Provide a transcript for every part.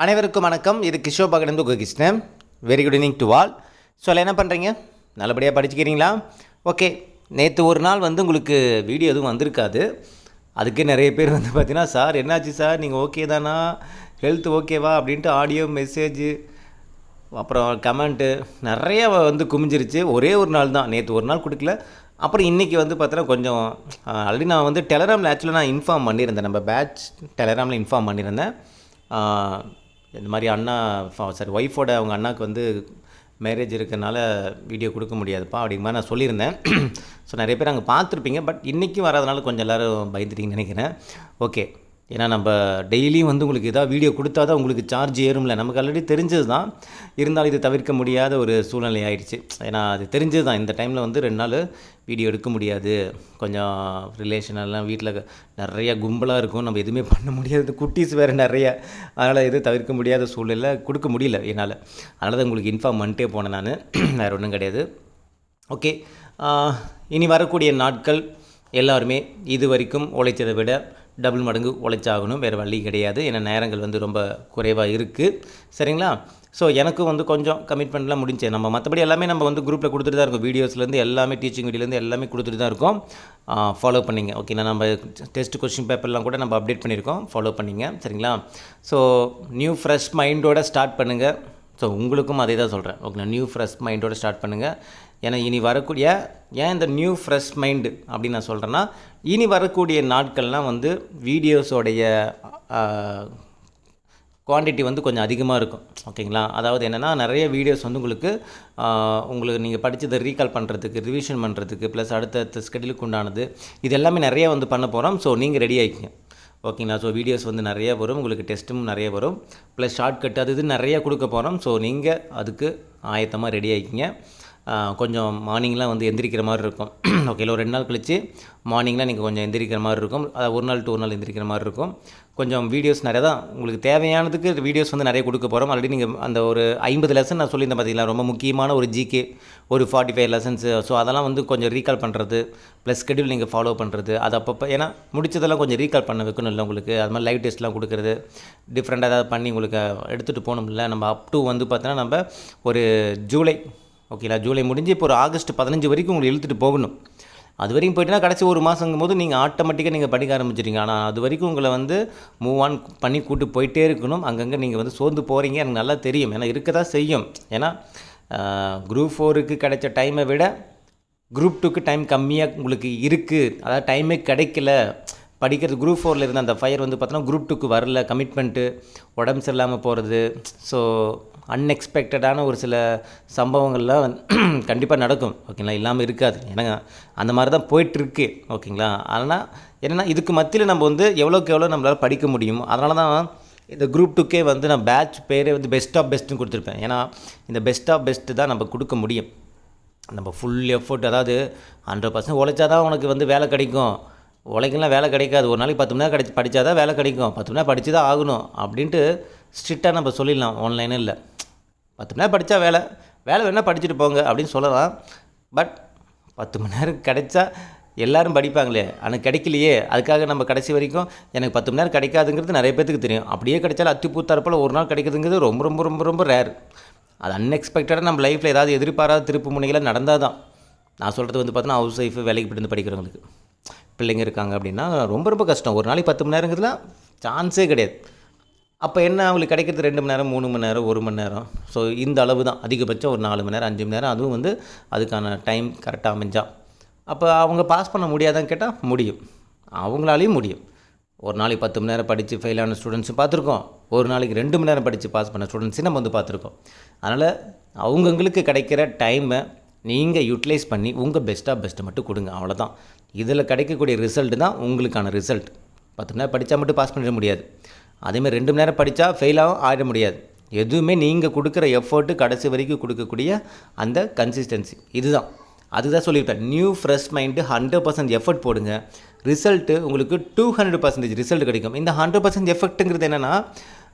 அனைவருக்கும் வணக்கம். இது கிஷோர் பகடந்து Krishnan. Very good evening to all. So என்ன பண்ணுறீங்க? நல்லபடியாக படிச்சுக்கிறீங்களா? ஓகே. நேற்று ஒரு நாள் உங்களுக்கு வீடியோ எதுவும் வந்திருக்காது. அதுக்கே நிறைய பேர் பார்த்தீங்கன்னா, சார் என்னாச்சு சார், நீங்கள் ஓகே தானா, ஹெல்த் ஓகேவா அப்படின்ட்டு ஆடியோ மெசேஜு அப்புறம் கமெண்ட்டு நிறைய குமிஞ்சிருச்சு. ஒரே ஒரு நாள் தான், நேற்று ஒரு நாள் கொடுக்கல. அப்புறம் இன்றைக்கி பார்த்தீங்கன்னா கொஞ்சம் ஆல்ரெடி நான் டெலகிராமில் ஆக்சுவலாக நான் இன்ஃபார்ம் பண்ணியிருந்தேன். நம்ம பேட்ச் டெலகிராமில் இன்ஃபார்ம் பண்ணியிருந்தேன். இந்த மாதிரி அண்ணா ஒய்ஃபோட அவங்க அண்ணாவுக்கு மேரேஜ் இருக்கிறனால வீடியோ கொடுக்க முடியாதுப்பா அப்படிங்கிற மாதிரி நான் சொல்லியிருந்தேன். ஸோ நிறைய பேர் அங்கே பார்த்துருப்பீங்க. பட் இன்றைக்கி வராதனால கொஞ்சம் எல்லோரும் பயந்துட்டீங்கன்னு நினைக்கிறேன். ஓகே. ஏன்னா நம்ம டெய்லியும் உங்களுக்கு எதாவது வீடியோ கொடுத்தா தான் உங்களுக்கு சார்ஜ் ஏறும்ல. நமக்கு ஆல்ரெடி தெரிஞ்சது தான், இருந்தாலும் இது தவிர்க்க முடியாத ஒரு சூழ்நிலை ஆயிடுச்சு. ஏன்னா அது தெரிஞ்சது தான், இந்த டைமில் 2 நாள் வீடியோ எடுக்க முடியாது. கொஞ்சம் ரிலேஷனெல்லாம் வீட்டில் நிறையா கும்பலாக இருக்கும், நம்ம எதுவுமே பண்ண முடியாது. குட்டீஸ் வேறு நிறையா, அதனால் எதுவும் தவிர்க்க முடியாத சூழ்நிலை கொடுக்க முடியல என்னால். அதனால் தான் உங்களுக்கு இன்ஃபார்ம் பண்ணிட்டே போனேன் நான், வேறு ஒன்றும் கிடையாது. ஓகே. இனி வரக்கூடிய நாட்கள் எல்லாருமே இது வரைக்கும் உழைச்சதை விட டபுள் மடங்கு உழைச்சாகணும், வேறு வழி கிடையாது. ஏன்னா நேரங்கள் ரொம்ப குறைவாக இருக்குது. சரிங்களா? ஸோ எனக்கும் கொஞ்சம் கமிட்மெண்ட்லாம் முடிஞ்சு. நம்ம மற்றபடி எல்லாமே நம்ம குரூப்பில் கொடுத்துட்டு தான் இருக்கோம். வீடியோஸ்லேருந்து எல்லாமே, டீச்சிங் வீடியோலேருந்து எல்லாமே கொடுத்துட்டு தான் இருக்கோம். ஃபாலோ பண்ணிங்க. ஓகேங்களா? நம்ம டெஸ்ட் கொஸ்டின் பேப்பர்லாம் கூட நம்ம அப்டேட் பண்ணியிருக்கோம், ஃபாலோ பண்ணிங்க. சரிங்களா? ஸோ நியூ ஃப்ரெஷ் மைண்டோடு ஸ்டார்ட் பண்ணுங்கள். ஸோ உங்களுக்கும் அதே தான் சொல்கிறேன். ஓகேங்களா? நியூ ஃப்ரெஷ் மைண்டோடு ஸ்டார்ட் பண்ணுங்கள். ஏன்னா இனி வரக்கூடிய, ஏன் இந்த நியூ ஃப்ரெஷ் மைண்டு அப்படின்னு நான் சொல்கிறேன்னா, இனி வரக்கூடிய நாட்கள்லாம் வீடியோஸோடைய குவான்டிட்டி கொஞ்சம் அதிகமாக இருக்கும். ஓகேங்களா? அதாவது என்னென்னா, நிறைய வீடியோஸ் உங்களுக்கு நீங்கள் படித்ததை ரீகால் பண்ணுறதுக்கு, ரிவிஷன் பண்ணுறதுக்கு, ப்ளஸ் அடுத்த ஸ்கெடியூலுக்கு உண்டானது, இது எல்லாமே நிறைய பண்ண போகிறோம். ஸோ நீங்கள் ரெடி ஆகிக்கிங்க. ஓகேங்களா? ஸோ வீடியோஸ் நிறைய வரும், உங்களுக்கு டெஸ்ட்டும் நிறைய வரும், ப்ளஸ் ஷார்ட்கட் அது இது நிறைய கொடுக்க போகிறோம். ஸோ நீங்கள் அதுக்கு ஆயத்தமாக ரெடி ஆகிக்கிங்க. கொஞ்சம் மார்னிங்லாம் எந்திரிக்கிற மாதிரி இருக்கும். ஓகே. ஒரு 2 நாள் கழித்து மார்னிங்லாம் நீங்கள் கொஞ்சம் எந்திரிக்கிற மாதிரி இருக்கும். அதாவது ஒரு நாள் 2 நாள் எந்திரிக்கிற மாதிரி இருக்கும். கொஞ்சம் வீடியோஸ் நிறையா தான், உங்களுக்கு தேவையானதுக்கு வீடியோஸ் நிறைய கொடுக்க போகிறோம். ஆல்ரெடி நீங்கள் அந்த ஒரு 50 லெசன் நான் சொல்லியிருந்தேன் பார்த்தீங்களா, ரொம்ப முக்கியமான ஒரு ஜிகே, ஒரு 45 லெசன்ஸு. ஸோ அதெல்லாம் கொஞ்சம் ரீகால் பண்ணுறது, ப்ளஸ் ஸ்கெடியூல் நீங்கள் ஃபாலோ பண்ணுறது, அது அப்பப்போ ஏன்னா முடிச்சதெல்லாம் கொஞ்சம் ரீகால் பண்ண வைக்கணும் இல்லை உங்களுக்கு. அது மாதிரி லைவ் டெஸ்ட்லாம் கொடுக்குறது, டிஃப்ரெண்ட்டாக ஏதாவது பண்ணி உங்களுக்கு எடுத்துகிட்டு போகணும்ல. நம்ம அப் டு பார்த்தீங்கன்னா நம்ம ஒரு ஜூலை, ஓகேங்களா, ஜூலை முடிஞ்சு இப்போ ஒரு ஆகஸ்ட் 15 வரைக்கும் உங்களுக்கு இழுத்துட்டு போகணும். அது வரைக்கும் போய்ட்டுனா கடைசி ஒரு மாதங்கும் போது நீங்கள் ஆட்டோமேட்டிக்காக நீங்கள் படிக்க ஆரம்பிச்சிடுங்க. ஆனால் அது வரைக்கும் உங்களை மூவ் ஆன் பண்ணி கூட்டு போயிட்டே இருக்கணும். அங்கங்கே நீங்கள் சோர்ந்து போகிறீங்க, எனக்கு நல்லா தெரியும். ஏன்னா இருக்க தான் செய்யும். ஏன்னா குரூப் 4க்கு கிடைச்ச டைமை விட குரூப் 2க்கு டைம் கம்மியாக உங்களுக்கு இருக்குது. அதாவது டைமே கிடைக்கல படிக்கிறது. குரூப் 4ல் இருந்த அந்த ஃபயர் பார்த்தோன்னா குரூப் 2க்கு வரல. கமிட்மெண்ட்டு, உடம்பு சரியில்லாமல் போகிறது, ஸோ அன்எக்ஸ்பெக்டடான ஒரு சில சம்பவங்கள்லாம் கண்டிப்பாக நடக்கும். ஓகேங்களா? இல்லாமல் இருக்காது. ஏன்னா அந்த மாதிரி தான் போயிட்டுருக்கு. ஓகேங்களா? ஆனால் என்னென்னா இதுக்கு மத்தியில் நம்ம எவ்வளோக்கு எவ்வளோ நம்மளால் படிக்க முடியும். அதனால தான் இந்த குரூப் 2க்கே நான் பேட்ச் பேரே பெஸ்ட் ஆஃப் பெஸ்ட்டுன்னு கொடுத்துருப்பேன். ஏன்னா இந்த பெஸ்ட் ஆஃப் பெஸ்ட்டு தான் நம்ம கொடுக்க முடியும். நம்ம ஃபுல் எஃபோர்ட், அதாவது 100% உழைச்சா தான் உனக்கு வேலை கிடைக்கும். உழைக்கலாம் வேலை கிடைக்காது. ஒரு நாளைக்கு 10 மணி நேரம் படித்தா தான் வேலை கிடைக்கும். 10 மணி நேரம் படித்து தான் ஆகணும் அப்படின்ட்டு ஸ்ட்ரிக்டாக நம்ம சொல்லிடலாம். ஆன்லைனும் இல்லை, 10 மணி நேரம் படித்தா வேலை வேணால் படிச்சுட்டு போங்க அப்படின்னு சொல்லலாம். பட் 10 மணி நேரம் கிடைச்சா எல்லோரும் படிப்பாங்களே, ஆனால் கிடைக்கலையே. அதுக்காக நம்ம கடைசி வரைக்கும் எனக்கு 10 மணி நேரம் கிடைக்காதுங்கிறது நிறைய பேத்துக்கு தெரியும். அப்படியே கிடைச்சாலும் அத்திப்பூத்தாற்போல் ஒரு நாள் கிடைக்குதுங்கிறது ரொம்ப ரொம்ப ரொம்ப ரொம்ப ரேர். அது அன்எக்ஸ்பெக்டடாக நம்ம லைஃப்பில் ஏதாவது எதிர்பாராத திருப்பு முனைகளை நடந்தால் தான். நான் சொல்கிறது பார்த்தோன்னா ஹவுஸ் ஒய்ஃபு, வேலைக்கு போயிட்டு படிக்கிறவங்களுக்கு, பிள்ளைங்க இருக்காங்க அப்படின்னா ரொம்ப ரொம்ப கஷ்டம். ஒரு நாளைக்கு 10 மணி நேரங்கிறதுலாம் சான்ஸே கிடையாது. அப்போ என்ன, அவங்களுக்கு கிடைக்கிறது 2 மணி நேரம், 3 மணி நேரம், 1 மணி நேரம். ஸோ இந்த அளவு தான். அதிகபட்சம் ஒரு 4 மணி நேரம், 5 மணி நேரம். அதுவும் அதுக்கான டைம் கரெக்டாக அமைஞ்சா. அப்போ அவங்க பாஸ் பண்ண முடியாதான்னு கேட்டால் முடியும், அவங்களாலையும் முடியும். ஒரு நாளைக்கு 10 மணி நேரம் படித்து ஃபெயிலான ஸ்டூடெண்ட்ஸும் பார்த்துருக்கோம். ஒரு நாளைக்கு 2 மணி நேரம் படித்து பாஸ் பண்ண ஸ்டூடெண்ட்ஸையும் நம்ம பார்த்துருக்கோம். அதனால் அவங்கவுங்களுக்கு கிடைக்கிற டைமை நீங்கள் யூட்டிலைஸ் பண்ணி உங்கள் பெஸ்ட்டை மட்டும் கொடுங்க. அவ்வளோதான். இதில் கிடைக்கக்கூடிய ரிசல்ட்டு தான் உங்களுக்கான ரிசல்ட். 10 மணி நேரம் படித்தா மட்டும் பாஸ் பண்ணிட முடியாது. அதேமாதிரி 2 மணி நேரம் படித்தா ஃபெயிலாகவும் ஆகிட முடியாது. எதுவுமே நீங்கள் கொடுக்குற எஃபர்ட்டு கடைசி வரைக்கும் கொடுக்கக்கூடிய அந்த கன்சிஸ்டன்சி, இதுதான். அதுதான் சொல்லியிருப்பேன். நியூ ஃப்ரெஷ் மைண்டு, 100% எஃபர்ட் போடுங்க. ரிசல்ட்டு உங்களுக்கு 200% ரிசல்ட் கிடைக்கும். இந்த 100% எஃபெக்ட்டுங்கிறது என்னென்னா,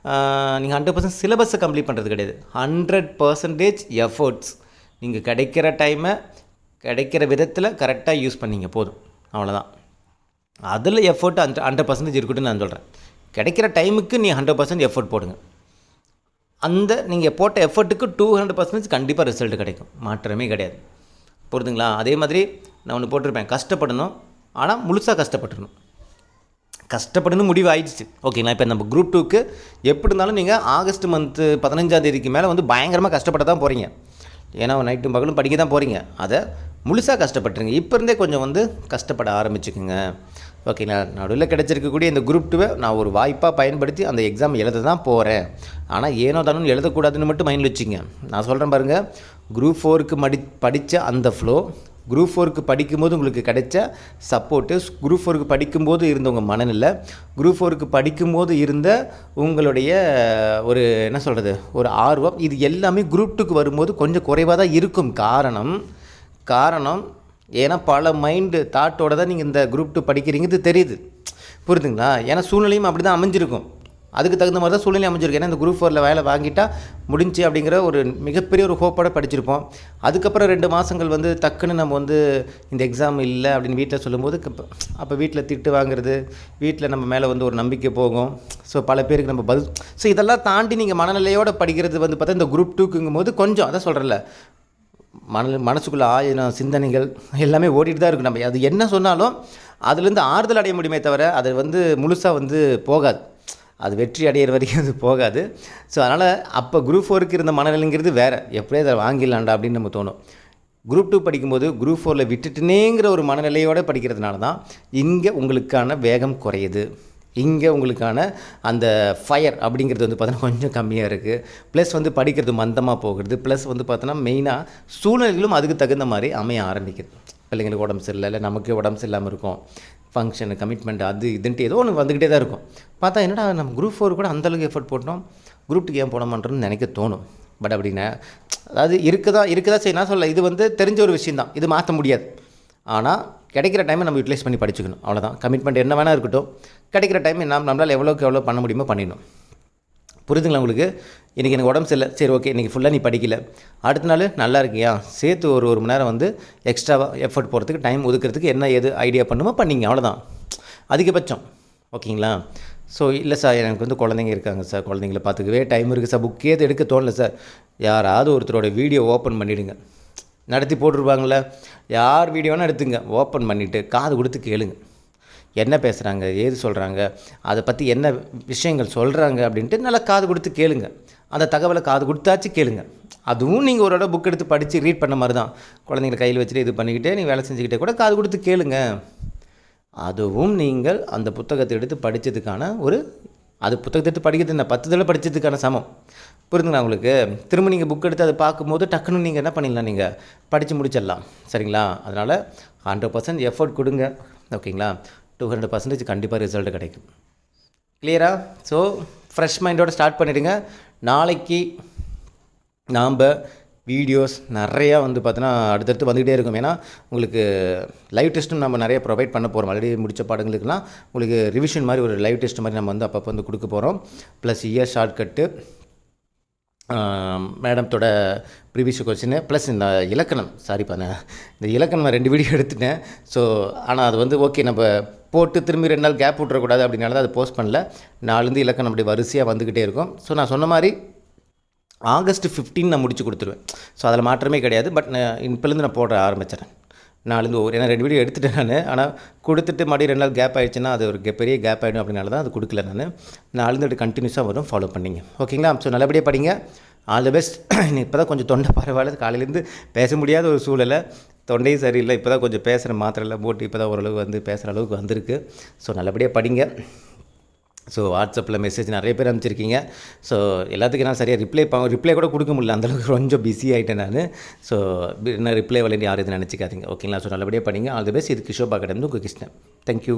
நீங்கள் 100% சிலபஸை கம்ப்ளீட் பண்ணுறது கிடையாது. 100% எஃபர்ட்ஸ். நீங்கள் கிடைக்கிற டைமை கிடைக்கிற விதத்தில் கரெக்டாக யூஸ் பண்ணிங்க போதும், அவ்வளோதான். அதில் எஃபர்ட் 100% இருக்கட்டும்னு நான் சொல்கிறேன். கிடைக்கிற டைமுக்கு நீ 100% எஃபர்ட் போடுங்க. அந்த நீங்கள் போட்ட எஃபர்ட்டுக்கு 200% கண்டிப்பாக ரிசல்ட் கிடைக்கும், மாற்றமே கிடையாது. புரியுதுங்களா? அதே மாதிரி நான் ஒன்று போட்டிருப்பேன், கஷ்டப்படணும், ஆனால் முழுசாக கஷ்டப்பட்டுடணும். கஷ்டப்படணும் முடிவு ஆயிடுச்சு, ஓகேங்களா? இப்போ நம்ம குரூப் 2க்கு எப்படி இருந்தாலும் நீங்கள் ஆகஸ்ட் மந்த்து 15ஆம் தேதிக்கு மேலே வந்து பயங்கரமாக கஷ்டப்பட தான் போகிறீங்க. ஏன்னா நைட்டும் பகலும் படிக்க தான் போகிறீங்க. அதை முழுசாக கஷ்டப்பட்டுருங்க. இப்போ இருந்தே கொஞ்சம் வந்து கஷ்டப்பட ஆரம்பிச்சுக்குங்க, ஓகேங்களா? நடுவில் கிடச்சிருக்கக்கூடிய இந்த குரூப் 2வை நான் ஒரு வாய்ப்பாக பயன்படுத்தி அந்த எக்ஸாம் எழுத தான் போகிறேன். ஆனால் ஏனோ தானு எழுதக்கூடாதுன்னு மட்டும் மைண்டில் வச்சுங்க. நான் சொல்கிறேன் பாருங்கள், குரூப் 4க்கு படித்த அந்த ஃப்ளோ, குரூப் 4க்கு படிக்கும்போது உங்களுக்கு கிடைச்ச சப்போர்ட்டு, குரூப் 4க்கு படிக்கும்போது இருந்த உங்கள் மனநிலை, குரூப் 4க்கு படிக்கும்போது இருந்த உங்களுடைய ஒரு என்ன சொல்கிறது, ஒரு ஆர்வம், இது எல்லாமே குரூப் 2க்கு வரும்போது கொஞ்சம் குறைவாக தான் இருக்கும். காரணம் ஏன்னா பல மைண்டு தாட்டோட தான் நீங்கள் இந்த குரூப் 2 படிக்கிறீங்கிறது தெரியுது, புரியுதுங்களா? ஏன்னா சூழ்நிலையும் அப்படி தான் அமைஞ்சிருக்கும். அதுக்கு தகுந்த மாதிரி தான் சூழ்நிலை அமைஞ்சிருக்கு. ஏன்னா இந்த குரூப் 4ல் வேலை வாங்கிட்டா முடிஞ்சு அப்படிங்கிற ஒரு மிகப்பெரிய ஒரு ஹோப்போட படிச்சிருப்போம். அதுக்கப்புறம் 2 மாதங்கள் வந்து டக்குன்னு நம்ம வந்து இந்த எக்ஸாம் இல்லை அப்படின்னு வீட்டில் சொல்லும்போது அப்போ வீட்டில் திட்டு வாங்குறது, வீட்டில் நம்ம மேலே வந்து ஒரு நம்பிக்கை போகும். ஸோ பல பேருக்கு நம்ம பதில், ஸோ இதெல்லாம் தாண்டி நீங்கள் மனநிலையோடு படிக்கிறது வந்து பார்த்தா இந்த குரூப் 2க்குங்கும் போது கொஞ்சம் அதான் சொல்கிறேன்ல, மனசுக்குள்ளே 1000 சிந்தனைகள் எல்லாமே ஓடிட்டு தான் இருக்கும். நம்ம அது என்ன சொன்னாலும் அதுலேருந்து ஆறுதல் அடைய முடியுமே தவிர அது வந்து முழுசாக வந்து போகாது, அது வெற்றி அடையிற வரைக்கும் அது போகாது. ஸோ அதனால் அப்போ குரூப் 4க்கு இருந்த மனநிலைங்கிறது வேறு, எப்படியே அதை வாங்கிடலாண்டா அப்படின்னு நம்ம தோணும். குரூப் 2 படிக்கும்போது குரூப் 4ல் விட்டுட்டுனேங்கிற ஒரு மனநிலையோடு படிக்கிறதுனால தான் இங்கே உங்களுக்கான வேகம் குறையுது, இங்கே உங்களுக்கான அந்த ஃபயர் அப்படிங்கிறது வந்து பார்த்தோன்னா கொஞ்சம் கம்மியாக இருக்குது. ப்ளஸ் வந்து படிக்கிறது மந்தமாக போகிறது. ப்ளஸ் வந்து பார்த்தோன்னா மெயினாக சூழ்நிலைகளும் அதுக்கு தகுந்த மாதிரி அமைய ஆரம்பிக்குது. பிள்ளைங்களுக்கு உடம்பு சரியில்லை, இல்லை நமக்கு உடம்பு சரியில்லாமல் இருக்கும், ஃபங்க்ஷனு, கமிட்மெண்ட், அது இதுன்ட்டு ஏதோ ஒன்று வந்துக்கிட்டே தான் இருக்கும். பார்த்தா என்னடா நம்ம குரூப் 4 கூட அந்தளவுக்கு எஃபர்ட் போட்டோம், குரூப் 2 ஏன் போட மாட்டோம்னு நினைக்க தோணும். பட் அப்படின்னா அதாவது இருக்குதா சரி, நான் சொல்ல இது வந்து தெரிஞ்ச ஒரு விஷயந்தான், இது மாற்ற முடியாது. ஆனால் கிடைக்கிற டைமை நம்ம யூட்டிலைஸ் பண்ணி படிச்சுக்கணும், அவ்வளோதான். கமிட்மெண்ட் என்ன வேணால் இருக்கட்டும், கிடைக்கிற டைம் நம்மளால் எவ்வளோ பண்ண முடியுமோ பண்ணிடணும். புரியுதுங்களா உங்களுக்கு? இன்றைக்கி எனக்கு உடம்பு சரியில்லை, சரி ஓகே இன்றைக்கி ஃபுல்லாக நீ படிக்கல, அடுத்த நாள் நல்லா இருக்கியா, சேர்த்து ஒரு மணி நேரம் வந்து எக்ஸ்ட்ராவாக எஃபர்ட் போகிறதுக்கு டைம் ஒதுக்கிறதுக்கு என்ன எது ஐடியா பண்ணுமோ பண்ணிங்க, அவ்வளோதான் அதிகபட்சம், ஓகேங்களா? ஸோ இல்லை சார் எனக்கு வந்து குழந்தைங்க இருக்காங்க சார், குழந்தைங்கள பார்த்துக்கவே டைம் இருக்குது சார், புக்கே எடுக்க தோணலை சார், யாராவது ஒருத்தரோட வீடியோ ஓப்பன் பண்ணிவிடுங்க, நடத்தி போட்டுருப்பாங்களே, யார் வீடியோனா எடுத்துங்க, ஓப்பன் பண்ணிவிட்டு காது கொடுத்து கேளுங்க, என்ன பேசுகிறாங்க, ஏது சொல்கிறாங்க, அதை பற்றி என்ன விஷயங்கள் சொல்கிறாங்க அப்படின்ட்டு நல்லா காது கொடுத்து கேளுங்க. அந்த தகவலை காது கொடுத்தாச்சு கேளுங்க. அதுவும் நீங்கள் ஒரு இடம் புக் எடுத்து படித்து ரீட் பண்ண மாதிரி தான், குழந்தைங்களை கையில் வச்சுட்டு இது பண்ணிக்கிட்டே நீங்கள் வேலை செஞ்சுக்கிட்டே கூட காது கொடுத்து கேளுங்க. அதுவும் நீங்கள் அந்த புத்தகத்தை எடுத்து படித்ததுக்கான அது புத்தகத்தை எடுத்து படிக்கிறது என்ன 10 தடவை படித்ததுக்கான சமம், புரியுதுங்களா உங்களுக்கு? திரும்ப நீங்கள் புக் எடுத்து அதை பார்க்கும்போது டக்குன்னு நீங்கள் என்ன பண்ணிடலாம், நீங்கள் படித்து முடிச்சிடலாம், சரிங்களா? அதனால் 100% எஃபர்ட் கொடுங்க, ஓகேங்களா? 200% கண்டிப்பாக ரிசல்ட் கிடைக்கும். கிளியரா? ஸோ ஃப்ரெஷ் மைண்டோடு ஸ்டார்ட் பண்ணிவிடுங்க. நாளைக்கு நாம் வீடியோஸ் நிறையா வந்து பார்த்தோன்னா அடுத்தடுத்து வந்துக்கிட்டே இருக்கும். ஏன்னா உங்களுக்கு லைவ் டெஸ்ட்டும் நம்ம நிறைய ப்ரொவைட் பண்ண போகிறோம். ஆல்ரெடி முடித்த பாடங்களுக்கெல்லாம் உங்களுக்கு ரிவிஷன் மாதிரி ஒரு லைவ் டெஸ்ட் மாதிரி நம்ம வந்து அப்பப்போ வந்து கொடுக்க போகிறோம். ப்ளஸ் இயர் ஷார்ட்கட்டு, மேடத்தோட ப்ரீவியஸ் கொஸ்டின், ப்ளஸ் இந்த இலக்கணம், சாரிப்பா நான் இந்த இலக்கணம் 2 வீடியோ எடுத்துட்டேன். ஸோ ஆனால் அது வந்து ஓகே நம்ம போட்டு திரும்பி 2 நாள் கேப் விட்றக்கூடாது அப்படின்னால தான் அதை போஸ்ட் பண்ணல. நாலுலேருந்து இலக்கணம் அப்படி வரிசையாக வந்துக்கிட்டே இருக்கும். ஸோ நான் சொன்ன மாதிரி ஆகஸ்ட் 15 நான் முடிச்சு கொடுத்துருவேன். ஸோ அதில் மாற்றமே கிடையாது. பட் நான் இப்போலேருந்து நான் போட ஆரம்பிச்சிடறேன். நாலுலேருந்து ஏன்னா 2 வீடியோ எடுத்துட்டேன் நான். ஆனால் கொடுத்துட்டு மறுபடியும் 2 நாள் கேப் ஆகிடுச்சுன்னா அது ஒரு பெரிய கேப் ஆகிடும், அப்படினால தான் அது கொடுக்கல நான். நாலுலேருந்து கண்டினியூஸாக வரும், ஃபாலோ பண்ணிங்க, ஓகேங்களா? ஸோ நல்லபடியாக படிங்க. All the best. இப்போ தான் கொஞ்சம் தொண்டை பரவாயில்ல, காலையிலேருந்து பேச முடியாத ஒரு சூழலை, தொண்டையும் சரியில்லை, இப்போ தான் கொஞ்சம் பேசுகிற மாத்திரைலாம் போட்டு இப்போ தான் ஓரளவு வந்து பேசுகிற அளவுக்கு வந்திருக்கு. ஸோ நல்லபடியாக படிங்க. ஸோ வாட்ஸ்அப்பில் மெசேஜ் நிறைய பேர் அனுப்பிச்சிருக்கீங்க. ஸோ எல்லாத்துக்கும் நான் சரியாக ரிப்ளை கூட கொடுக்க முடியல, அந்தளவுக்கு கொஞ்சம் பிஸி ஆகிட்டேன் நான். ஸோ என்ன ரிப்ளை வரலன்னு யாரும் எதுவும் நினச்சிக்காதீங்க, ஓகேங்களா? ஸோ நல்லபடியாக படிங்க. All the best. இது கிஷோபா அகாடமி, உங்கள் கிருஷ்ணன். தேங்க்யூ.